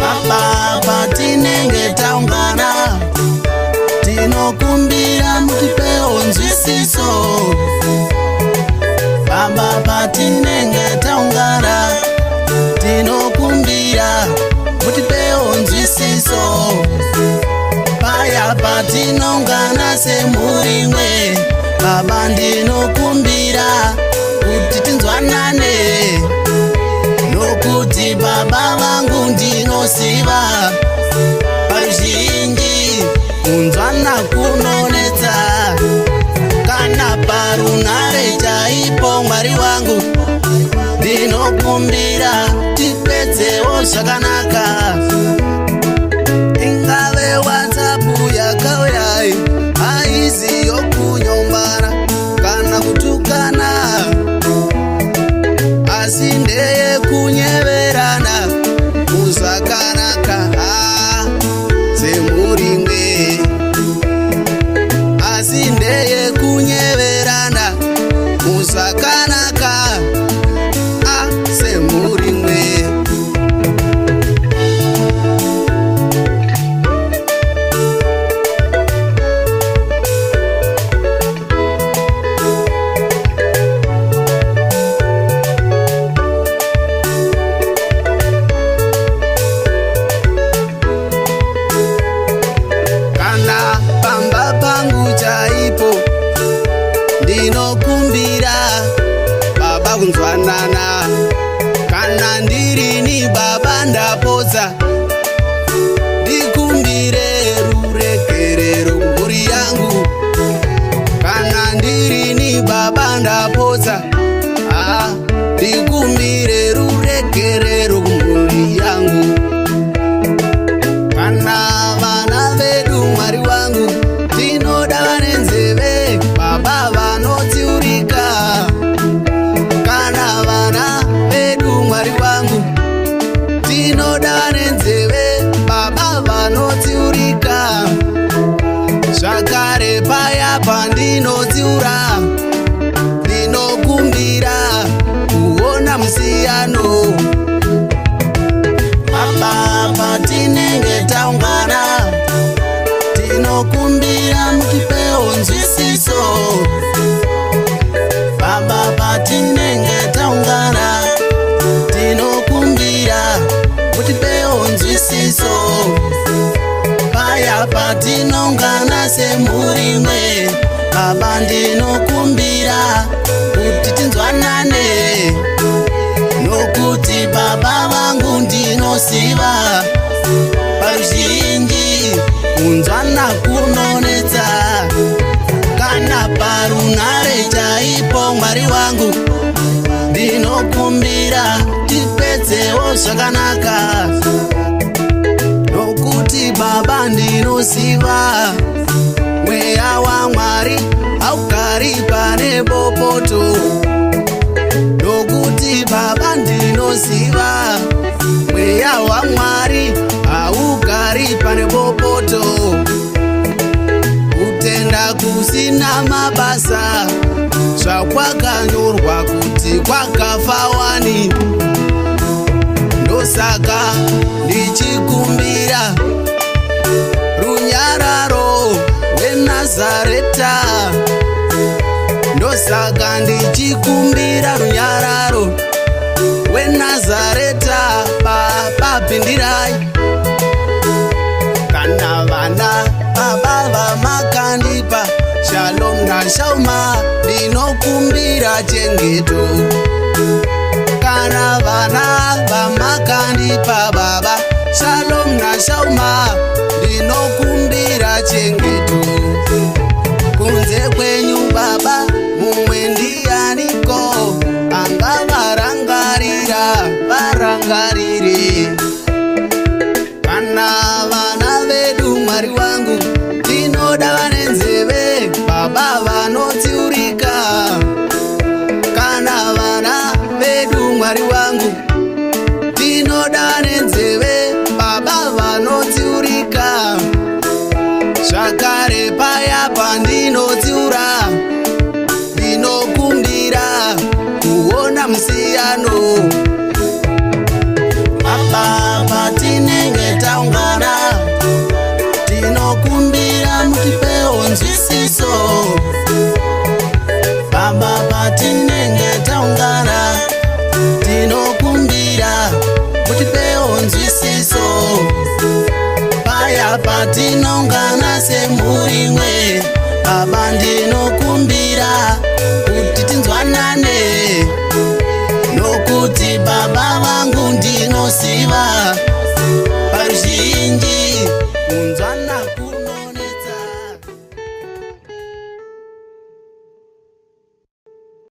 Baba patinenge taungana tinokumbira mutipewo nzwisiso. Baba patinenge taungana tinokumbira mutipewo nzwisiso. Paya patinongana semhuri imwe Baba ndinokumbira kuti tinzwanane, nokuti Baba vangu ndinosiva pazhinji kunzwana kunonetsa. Kana parunare chaipo Mwari wangu ndinokumbira tipedzewo zvakanaka. Ingave WhatsApp yakauya haizi yokunyombara kana kutukana, asi ndeye kunyeverana muzvakanaka semhuri imwe. Asi ndeye kunyeverana muzvakanaka semhuri imwe. Ndinokumbira Baba kunzwanana, kana ndirini Baba ndapodza ndikumbire ruregerero kumhuri yangu. Kana ndirini Baba ndapodza ndikumbire ruregerero kumhuri yangu. Kana vana vedu Mwari wangu tinoda vane nzeve Baba vanotsiurika. Kana vana vedu Mwari wangu tinoda vane nzeve Baba vanotsiurika. Zvakare paya pandinotsiura ndinokumbira kuona musiyano. Baba patinenge taungana tinokumbira mutipewo nzwisiso. Baba patinenge taungana tinokumbira mutipewo nzwisiso. Paya patinongana semhuri imwe Baba ndinokumbira kuti tinzwanane, nokuti Baba vangu ndinosiva pazhinji kunzwana kunonetsa. Kana parunare chaipo Mwari wangu ndinokumbira tipedzewo zvakanaka, nokuti Baba ndinosiva mweya waMwari haugari pane bopoto. Nokuti Baba ndinosiva mweya waMwari haugari pane bopoto. Kutenda kusina mabasa zvakwakanyorwa kuti kwakafa wani. Ndosaka ndichikumbira runyararo weNazareta. Ndosaka ndichikumbira runyararo weNazareta. Baba pindirai. Kana vana Baba vamakandipa shalom nashauma ndinokumbira chengeto. Kana vana vamakandipa Baba shalom nashauma ndinokumbira chengeto. Kunze kwenyu Baba mumwe ndianiko angavarangarira varangarire. Kana vana vedu Mwari wangu tinoda vane nzeve Baba vanotsiurika. Kana vana vedu Mwari wangu tinoda vane nzeve Baba vanotsiurika. Zvakare paya pandino nzwisiso. Baba patinenge taungana tinokumbira mutipewo nzwisiso. Paya patinongana semhuri imwe Baba ndinokumbira kuti tinzwana